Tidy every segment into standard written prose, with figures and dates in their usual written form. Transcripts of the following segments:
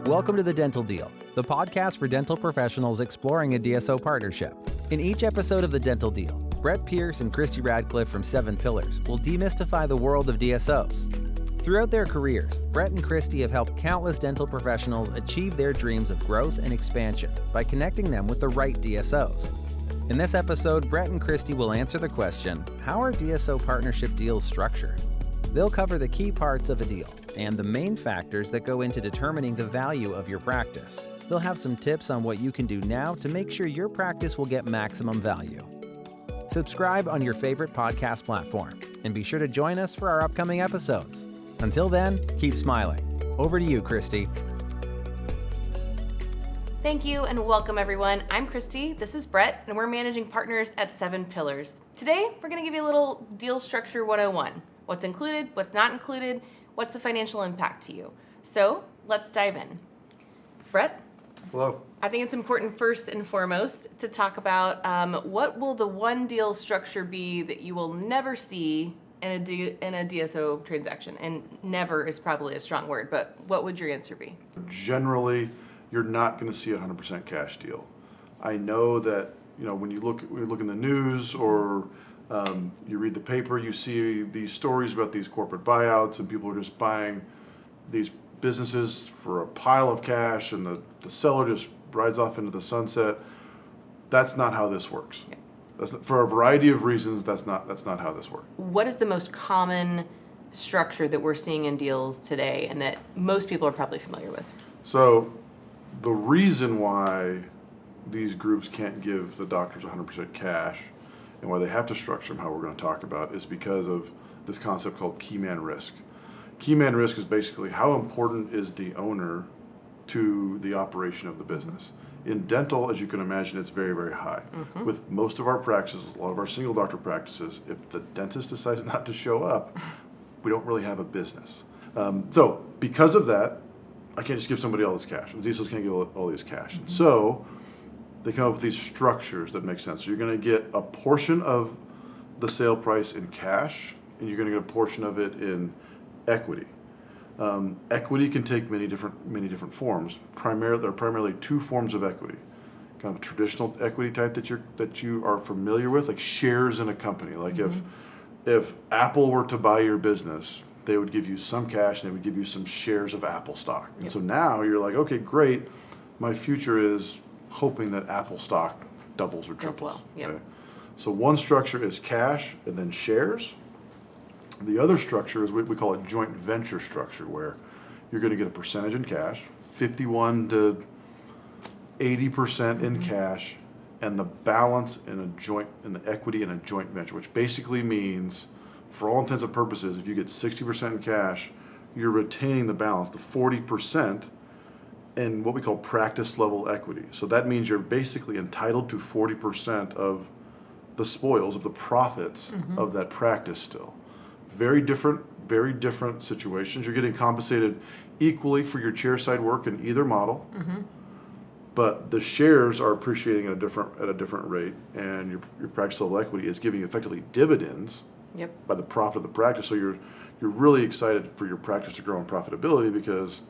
Welcome to The Dental Deal, the podcast for dental professionals exploring a DSO partnership. In each episode of The Dental Deal, Brett Pierce and Christy Radcliffe from 7 Pillars will demystify the world of DSOs. Throughout their careers, Brett and Christy have helped countless dental professionals achieve their dreams of growth and expansion by connecting them with the right DSOs. In this episode, Brett and Christy will answer the question, how are DSO partnership deals structured? They'll cover the key parts of a deal and the main factors that go into determining the value of your practice. They'll have some tips on what you can do now to make sure your practice will get maximum value. Subscribe on your favorite podcast platform and be sure to join us for our upcoming episodes. Until then, keep smiling. Over to you, Christy. Thank you and welcome everyone. I'm Christy, this is Brett, and we're managing partners at 7 Pillars. Today, we're gonna give you a little deal structure 101. What's included, what's not included, what's the financial impact to you? So let's dive in. Brett? Hello. I think it's important first and foremost to talk about what will the one deal structure be that you will never see in a DSO transaction? And never is probably a strong word, but what would your answer be? Generally, you're not going to see a 100% cash deal. I know that when you look in the news or you read the paper, you see these stories about these corporate buyouts and people are just buying these businesses for a pile of cash and the seller just rides off into the sunset. That's not how this works. Yeah. For a variety of reasons, that's not how this works. What is the most common structure that we're seeing in deals today and that most people are probably familiar with? So the reason why these groups can't give the doctors 100% cash and why they have to structure them how we're going to talk about is because of this concept called key man risk. Key man risk is basically how important is the owner to the operation of the business. In dental, as you can imagine, it's very, very high. Mm-hmm. With most of our practices, a lot of our single doctor practices, if the dentist decides not to show up, we don't really have a business. So because of that, I can't just give somebody all this cash. DSOs can't give all this cash. Mm-hmm. And so they come up with these structures that make sense. So you're going to get a portion of the sale price in cash, and you're going to get a portion of it in equity. Equity can take many different forms. There are primarily 2 forms of equity. Kind of a traditional equity type that you are familiar with, like shares in a company. Like mm-hmm. if Apple were to buy your business, they would give you some cash and they would give you some shares of Apple stock. And so now you're like, okay, great. My future is hoping that Apple stock doubles or triples. As well. Yep. Okay? So one structure is cash and then shares. The other structure is what we call a joint venture structure, where you're going to get a percentage in cash, 51 to 80% in cash, and the balance in the equity in a joint venture, which basically means, for all intents and purposes, if you get 60% in cash, you're retaining the balance, the 40%, in what we call practice level equity. So that means you're basically entitled to 40% of the spoils, of the profits mm-hmm. of that practice still. Very different situations. You're getting compensated equally for your chairside work in either model, mm-hmm. but the shares are appreciating at a different rate, and your practice level equity is giving you effectively dividends by the profit of the practice. So you're really excited for your practice to grow in profitability because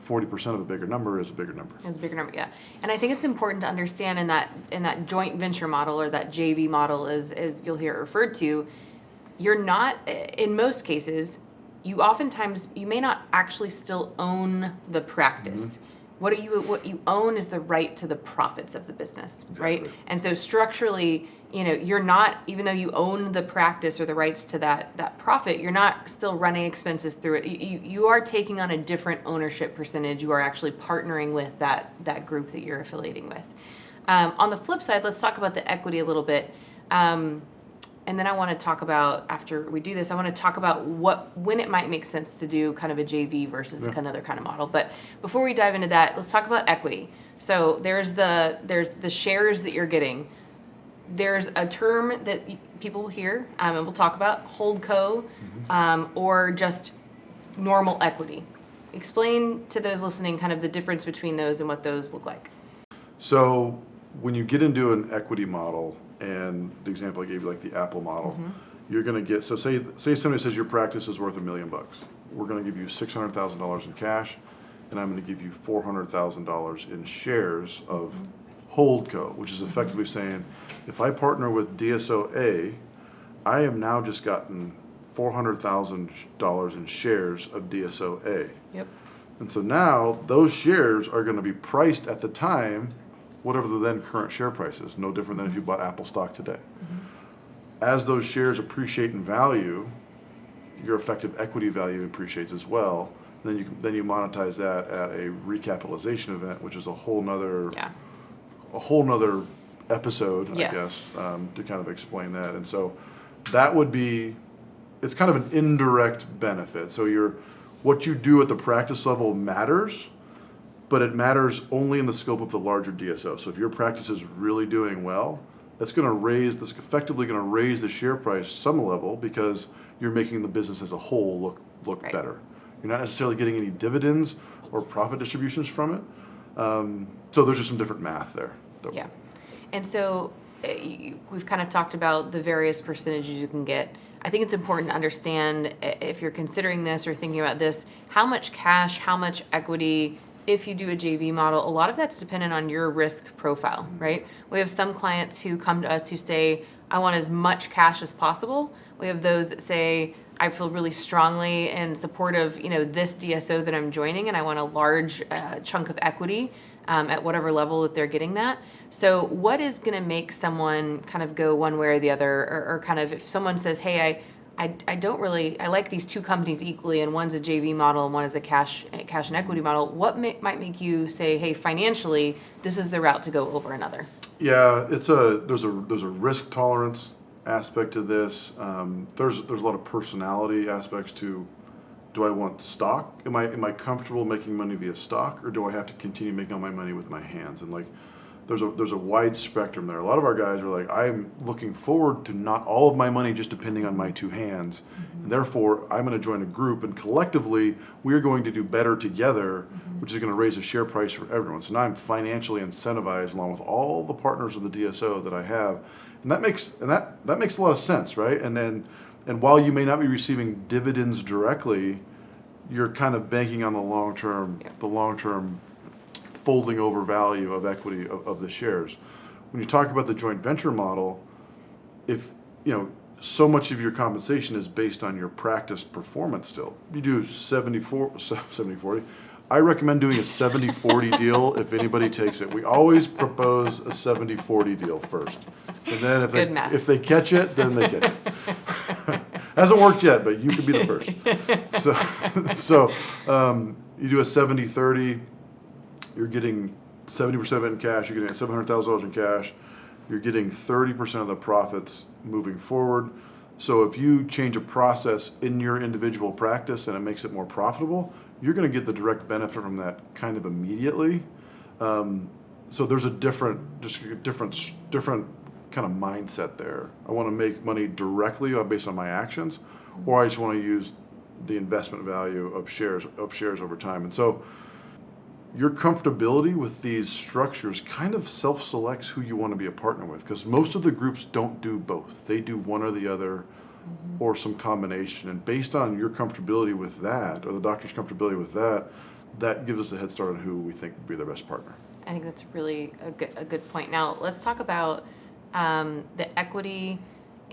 40% of a bigger number is a bigger number. It's a bigger number, yeah. And I think it's important to understand in that joint venture model or that JV model, as you'll hear it referred to, you're not, in most cases, you may not actually still own the practice. Mm-hmm. What you own is the right to the profits of the business, exactly. Right? And so structurally, you're not, even though you own the practice or the rights to that profit, you're not still running expenses through it. You are taking on a different ownership percentage. You are actually partnering with that group that you're affiliating with. On the flip side, let's talk about the equity a little bit. And then I want to talk about, after we do this, I want to talk about when it might make sense to do kind of a JV versus another kind of model. But before we dive into that, let's talk about equity. So there's the shares that you're getting. There's a term that people will hear, and we'll talk about, holdco, mm-hmm. or just normal equity. Explain to those listening kind of the difference between those and what those look like. So when you get into an equity model, and the example I gave you, like the Apple model, mm-hmm. you're going to get, so say somebody says your practice is worth $1 million. We're going to give you $600,000 in cash, and I'm going to give you $400,000 in shares of Holdco, which is effectively saying, if I partner with DSO A, I have now just gotten $400,000 in shares of DSO A. Yep. And so now those shares are going to be priced at the time, whatever the then current share price is, no different than if you bought Apple stock today. As those shares appreciate in value, your effective equity value appreciates as well. Then you monetize that at a recapitalization event, which is a whole nother episode, Yes. I guess, to kind of explain that. And so that would be, it's kind of an indirect benefit. So what you do at the practice level matters, but it matters only in the scope of the larger DSO. So if your practice is really doing well, that's effectively going to raise the share price some level because you're making the business as a whole look Right. better. You're not necessarily getting any dividends or profit distributions from it. So there's just some different math there. Yeah. And so we've kind of talked about the various percentages you can get. I think it's important to understand, if you're considering this or thinking about this, how much cash, how much equity, if you do a JV model, a lot of that's dependent on your risk profile, right? We have some clients who come to us who say, I want as much cash as possible. We have those that say, I feel really strongly in support of this DSO that I'm joining, and I want a large chunk of equity at whatever level that they're getting that. So what is going to make someone kind of go one way or the other, or kind of if someone says, hey, I like these two companies equally, and one's a JV model and one is a cash and equity model, what might make you say, hey, financially, this is the route to go over another? Yeah, there's a risk tolerance aspect to this. There's a lot of personality aspects to, do I want stock? Am I comfortable making money via stock, or do I have to continue making all my money with my hands? And like, there's a wide spectrum there. A lot of our guys are like, I'm looking forward to not all of my money just depending on my two hands. And therefore, I'm going to join a group, and collectively, we're going to do better together, which is going to raise the share price for everyone. So now I'm financially incentivized along with all the partners of the DSO that I have. And that makes a lot of sense, right? And while you may not be receiving dividends directly, you're kind of banking on the long-term folding over value of equity of the shares. When you talk about the joint venture model, if so much of your compensation is based on your practice performance still. You do 70-40. I recommend doing a 70-40 deal if anybody takes it. We always propose a 70-40 deal first. And then if they catch it, then they catch it. Hasn't worked yet, but you could be the first. So you do a 70-30, you're getting 70% of it in cash, you're getting $700,000 in cash, you're getting 30% of the profits moving forward. So if you change a process in your individual practice and it makes it more profitable, you're going to get the direct benefit from that kind of immediately. So there's a different kind of mindset there. I want to make money directly based on my actions, or I just want to use the investment value of shares over time. And so your comfortability with these structures kind of self-selects who you want to be a partner with, because most of the groups don't do both. They do one or the other, or some combination. And based on your comfortability with that, or the doctor's comfortability with that, that gives us a head start on who we think would be their best partner. I think that's really a good point. Now let's talk about the equity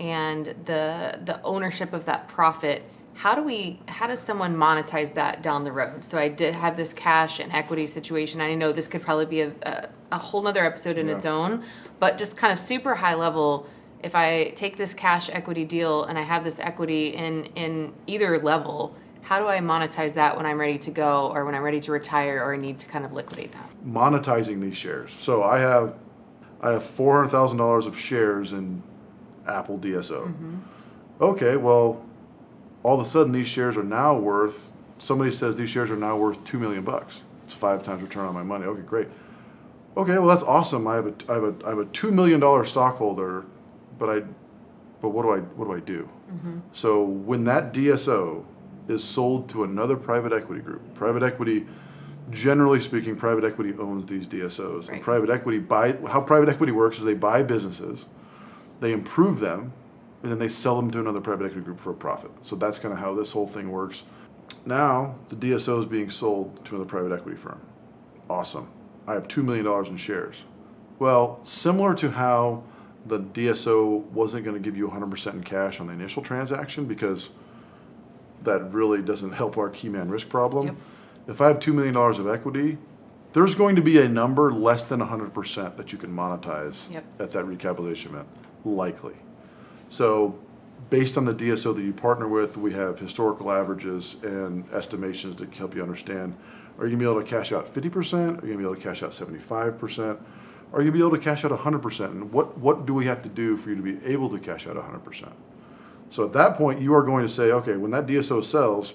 and the ownership of that profit. How does someone monetize that down the road? So I did have this cash and equity situation. I know this could probably be a whole nother episode in its own, but just kind of super high level, if I take this cash equity deal and I have this equity in either level, how do I monetize that when I'm ready to go, or when I'm ready to retire, or I need to kind of liquidate that? Monetizing these shares. So I have $400,000 of shares in Apple DSO. Okay, well, all of a sudden these shares are now worth, somebody says these shares are now worth $2 million. It's 5 times return on my money. Okay, great. Okay, well, that's awesome. I have a $2 million stockholder, but what do I do? So when that DSO is sold to another private equity group, private equity, generally speaking, private equity owns these DSOs. Right. And how private equity works is they buy businesses, they improve them, and then they sell them to another private equity group for a profit. So that's kind of how this whole thing works. Now the DSO is being sold to another private equity firm. Awesome. I have $2 million in shares. Well, similar to how the DSO wasn't going to give you 100% in cash on the initial transaction because that really doesn't help our key man risk problem. Yep. If I have $2 million of equity, there's going to be a number less than 100% that you can monetize Yep. at that recapitalization event, likely. So based on the DSO that you partner with, we have historical averages and estimations to help you understand, are you going to be able to cash out 50%? Are you going to be able to cash out 75%? Are you going to be able to cash out 100%? And what do we have to do for you to be able to cash out 100%? So at that point, you are going to say, okay, when that DSO sells,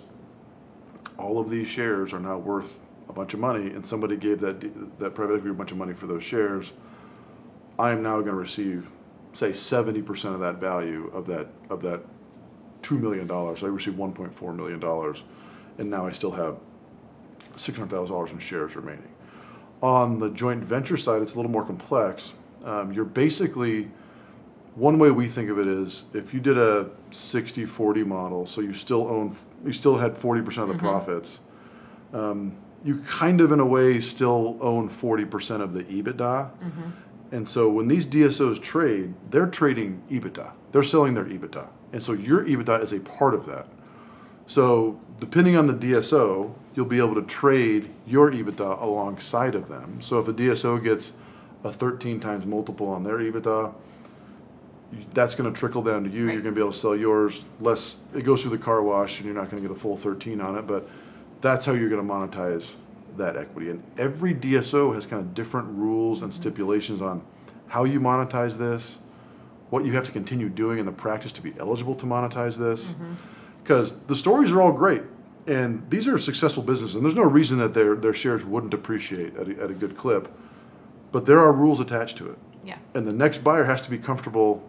all of these shares are now worth a bunch of money, and somebody gave that private equity a bunch of money for those shares. I am now going to receive, say, 70% of that value of that $2 million. So I received $1.4 million, and now I still have $600,000 in shares remaining. On the joint venture side, it's a little more complex. You're basically, one way we think of it is if you did a 60-40 model, so you still had 40% of the profits, you kind of in a way still own 40% of the EBITDA. And so when these DSOs trade, they're trading EBITDA. They're selling their EBITDA. And so your EBITDA is a part of that. So depending on the DSO, you'll be able to trade your EBITDA alongside of them. So if a DSO gets a 13 times multiple on their EBITDA, that's going to trickle down to you. Right. You're going to be able to sell yours less. It goes through the car wash and you're not going to get a full 13 on it, but that's how you're going to monetize that equity. And every DSO has kind of different rules and stipulations on how you monetize this, what you have to continue doing in the practice to be eligible to monetize this. Because the stories are all great, and these are successful businesses, and there's no reason that their shares wouldn't appreciate at a good clip, but there are rules attached to it. Yeah. And the next buyer has to be comfortable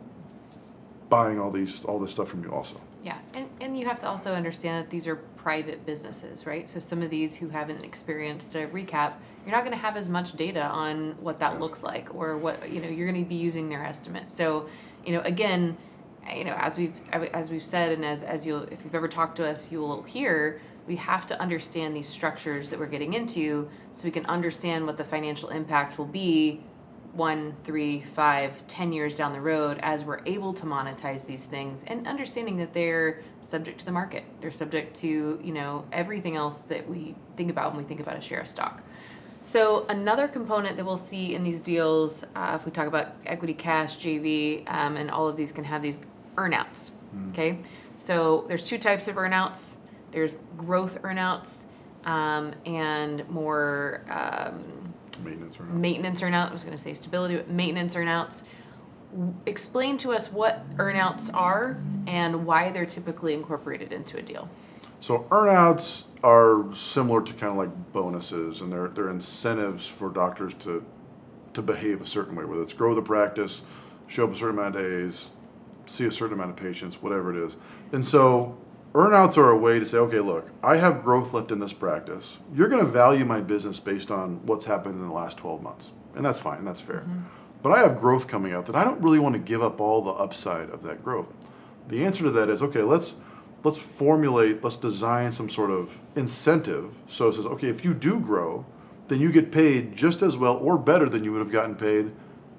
buying all this stuff from you also. Yeah, and you have to also understand that these are private businesses, right? So some of these who haven't experienced a recap, you're not going to have as much data on what that looks like, or what, you're going to be using their estimate. So, again, as we've said, and if you've ever talked to us, you will hear, we have to understand these structures that we're getting into so we can understand what the financial impact will be 1, 3, 5, 10 years down the road as we're able to monetize these things, and understanding that they're subject to the market. They're subject to, everything else that we think about when we think about a share of stock. So another component that we'll see in these deals, if we talk about equity, cash, JV, and all of these can have these earnouts. Okay, so there's two types of earnouts. There's growth earnouts and more maintenance earnout. I was going to say stability, but maintenance earnouts. Explain to us what earnouts are and why they're typically incorporated into a deal. So earnouts are similar to kind of like bonuses, and they're incentives for doctors to behave a certain way, whether it's grow the practice, show up a certain amount of days, see a certain amount of patients, whatever it is. And so earnouts are a way to say, okay, look, I have growth left in this practice. You're going to value my business based on what's happened in the last 12 months. And that's fine, that's fair. But I have growth coming up that I don't really want to give up all the upside of that growth. The answer to that is, okay, let's design some sort of incentive. So it says, okay, if you do grow, then you get paid just as well or better than you would have gotten paid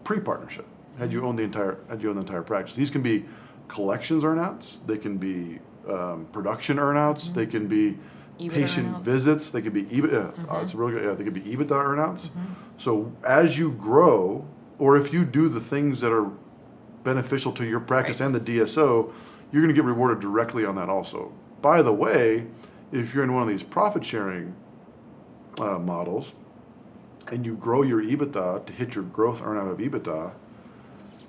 pre-partnership had you owned the entire practice. These can be collections earnouts, they can be production earnouts, they can be EBITDA patient earnouts. visits, they could be EBITDA. It's really good. They could be EBITDA earnouts. So as you grow, or if you do the things that are beneficial to your practice and the DSO, you're going to get rewarded directly on that also. By the way, if you're in one of these profit sharing models and you grow your EBITDA to hit your growth earnout of EBITDA,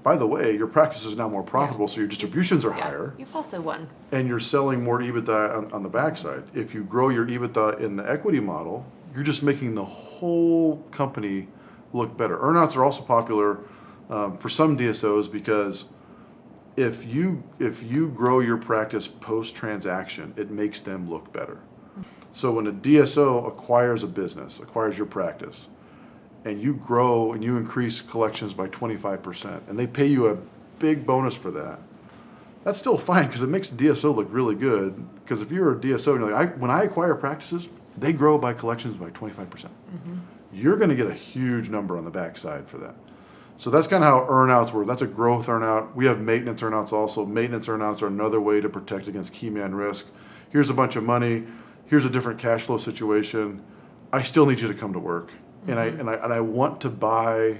by the way, your practice is now more profitable, so your distributions are higher. You've also won. And you're selling more EBITDA on the backside. If you grow your EBITDA in the equity model, you're just making the whole company look better. Earnouts are also popular for some DSOs because if you grow your practice post-transaction, it makes them look better. So when a DSO acquires a business, acquires your practice, and you grow and you increase collections by 25%, and they pay you a big bonus for that, that's still fine because it makes the DSO look really good. Because if you're a DSO, and you're like, when I acquire practices, they grow by collections by 25%. You're going to get a huge number on the backside for that. So that's kind of how earnouts work. That's a growth earnout. We have maintenance earnouts also. Maintenance earnouts are another way to protect against key man risk. Here's a bunch of money. Here's a different cash flow situation. I still need you to come to work, and I want to buy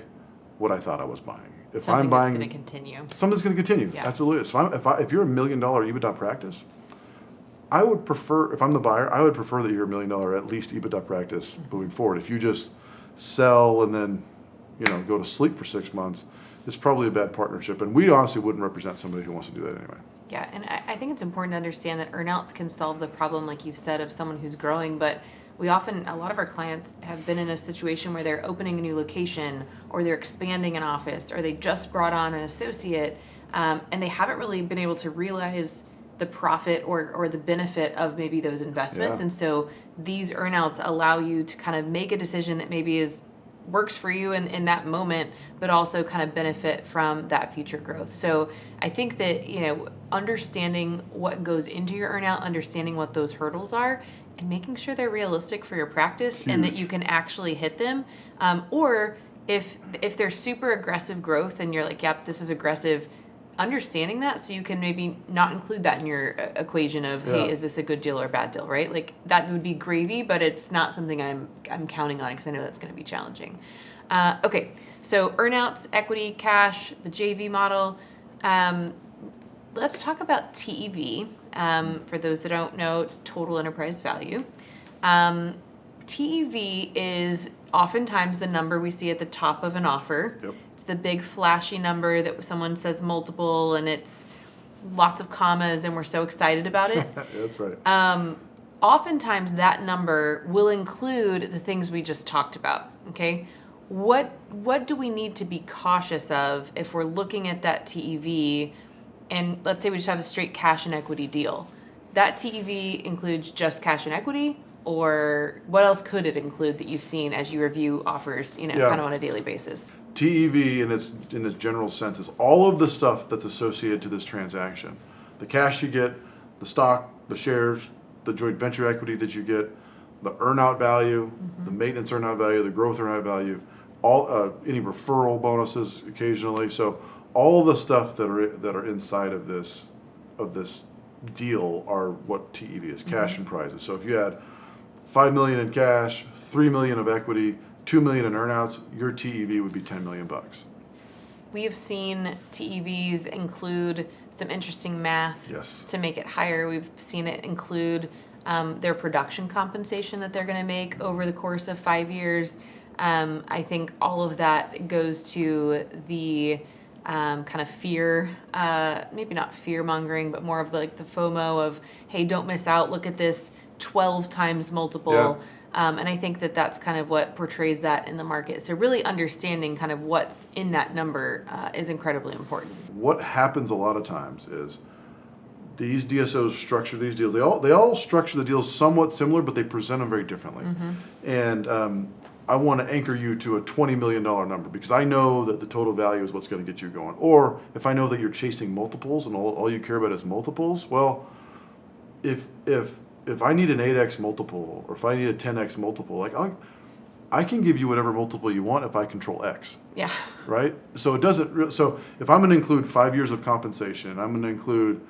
what I thought I was buying. If Something I'm buying, that's going to continue. something's going to continue. Yeah. Absolutely. So if you're $1 million EBITDA practice, I would prefer, if I'm the buyer, I would prefer that you're $1 million at least EBITDA practice moving forward. If you just sell and then go to sleep for 6 months, it's probably a bad partnership. And we honestly wouldn't represent somebody who wants to do that anyway. Yeah, and I think it's important to understand that earnouts can solve the problem, like you've said, of someone who's growing, but a lot of our clients have been in a situation where they're opening a new location, or they're expanding an office, or they just brought on an associate, and they haven't really been able to realize the profit or the benefit of maybe those investments. Yeah. And so these earnouts allow you to kind of make a decision that maybe works for you in that moment, but also kind of benefit from that future growth. So I think that, understanding what goes into your earnout, understanding what those hurdles are, and making sure they're realistic for your practice and that you can actually hit them. Or if they're super aggressive growth and you're like, yep, this is aggressive, understanding that so you can maybe not include that in your equation of, hey, is this a good deal or a bad deal, right? Like that would be gravy, but it's not something I'm counting on because I know that's going to be challenging. Okay, so earnouts, equity, cash, the JV model. Let's talk about TEV. For those that don't know, total enterprise value. TEV is oftentimes the number we see at the top of an offer. Yep. It's the big flashy number that someone says multiple and it's lots of commas and we're so excited about it. That's right. Oftentimes that number will include the things we just talked about, okay? What do we need to be cautious of if we're looking at that TEV and let's say we just have a straight cash and equity deal? That TEV includes just cash and equity, or what else could it include that you've seen as you review offers, kind of on a daily basis? TEV in its general sense is all of the stuff that's associated to this transaction. The cash you get, the stock, the shares, the joint venture equity that you get, the earnout value, the maintenance earnout value, the growth earnout value, all any referral bonuses occasionally. So all the stuff that are inside of this deal are what TEV is, cash and prizes. So if you had $5 million in cash, $3 million of equity, $2 million in earnouts, your TEV would be $10 million. We have seen TEVs include some interesting math to make it higher. We've seen it include their production compensation that they're going to make over the course of 5 years. I think all of that goes to the kind of fear, maybe not fear mongering, but more of like the FOMO of, hey, don't miss out. Look at this 12 times multiple. Yeah. And I think that that's kind of what portrays that in the market. So really understanding kind of what's in that number is incredibly important. What happens a lot of times is these DSOs structure these deals. They all structure the deals somewhat similar, but they present them very differently. And I want to anchor you to a $20 million number because I know that the total value is what's going to get you going. Or if I know that you're chasing multiples and all you care about is multiples, well, if I need an 8x multiple or if I need a 10x multiple, like I can give you whatever multiple you want if I control X. Yeah. Right? So it doesn't. So if I'm going to include 5 years of compensation, I'm going to include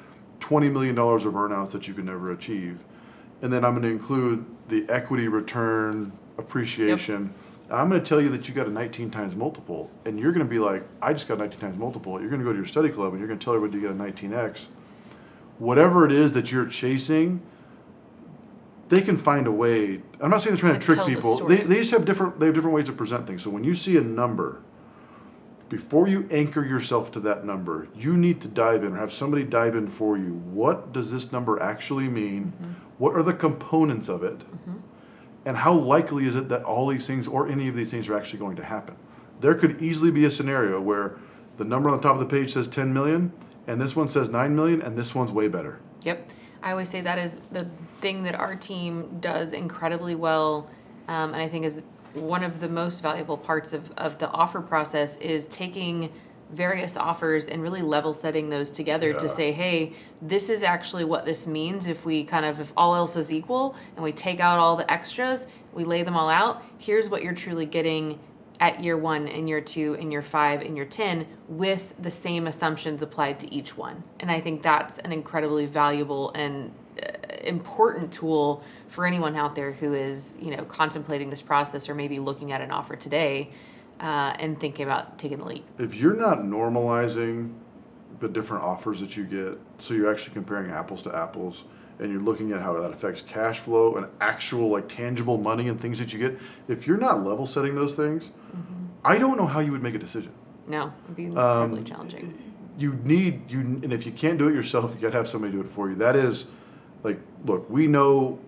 $20 million of earnouts that you can never achieve, and then I'm going to include the equity return appreciation. Yep. I'm going to tell you that you got a 19 times multiple, and you're going to be like, I just got 19 times multiple. You're going to go to your study club and you're going to tell everybody you get a 19x. Whatever it is that you're chasing, they can find a way. I'm not saying they're trying to trick people. They just have different ways to present things. So when you see a number, before you anchor yourself to that number, you need to dive in or have somebody dive in for you. What does this number actually mean? What are the components of it? And how likely is it that all these things or any of these things are actually going to happen? There could easily be a scenario where the number on the top of the page says 10 million, and this one says 9 million, and this one's way better. Yep. I always say that is the thing that our team does incredibly well, and I think is one of the most valuable parts of the offer process is taking various offers and really level setting those together to say, hey, this is actually what this means if all else is equal and we take out all the extras, we lay them all out, here's what you're truly getting at year 1 and year 2 and year 5 and year 10 with the same assumptions applied to each one. And I think that's an incredibly valuable and important tool for anyone out there who is, contemplating this process or maybe looking at an offer today and thinking about taking the leap. If you're not normalizing the different offers that you get, so you're actually comparing apples to apples, and you're looking at how that affects cash flow and actual tangible money and things that you get, if you're not level setting those things, I don't know how you would make a decision. No, it'd be incredibly challenging. And if you can't do it yourself, you got to have somebody do it for you. That is, look, we know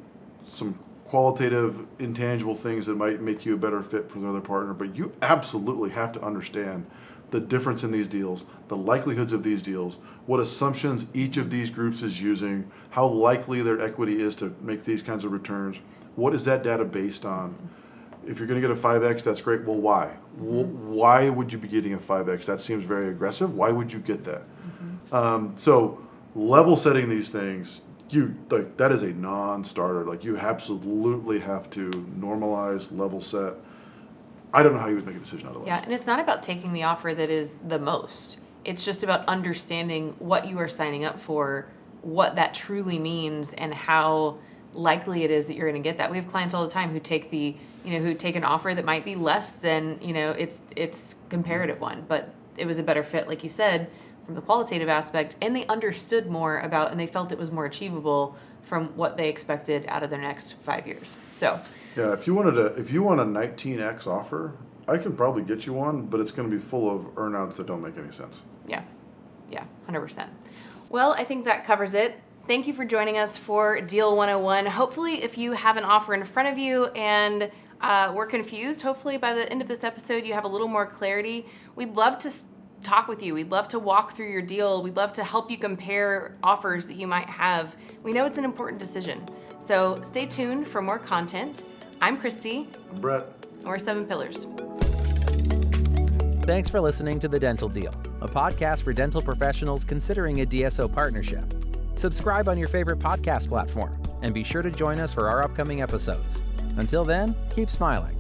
some qualitative, intangible things that might make you a better fit for another partner, but you absolutely have to understand the difference in these deals, the likelihoods of these deals, what assumptions each of these groups is using, how likely their equity is to make these kinds of returns. What is that data based on? If you're going to get a 5X, that's great. Well, why? Why would you be getting a 5X? That seems very aggressive. Why would you get that? So level setting these things, that is a non-starter. You absolutely have to normalize, level set. I don't know how you would make a decision otherwise. Yeah, and it's not about taking the offer that is the most. It's just about understanding what you are signing up for, what that truly means, and how likely it is that you're going to get that. We have clients all the time who take who take an offer that might be less than, it's comparative one, but it was a better fit, like you said, from the qualitative aspect, and they understood more about, and they felt it was more achievable from what they expected out of their next 5 years. So yeah, if you want a 19X offer, I can probably get you one, but it's going to be full of earnouts that don't make any sense. Yeah, 100%. Well, I think that covers it. Thank you for joining us for Deal 101. Hopefully, if you have an offer in front of you and we're confused, hopefully by the end of this episode you have a little more clarity. We'd love to talk with you. We'd love to walk through your deal. We'd love to help you compare offers that you might have. We know it's an important decision. So stay tuned for more content. I'm Christy. I'm Brett. We're 7 Pillars. Thanks for listening to The Dental Deal, a podcast for dental professionals considering a DSO partnership. Subscribe on your favorite podcast platform and be sure to join us for our upcoming episodes. Until then, keep smiling.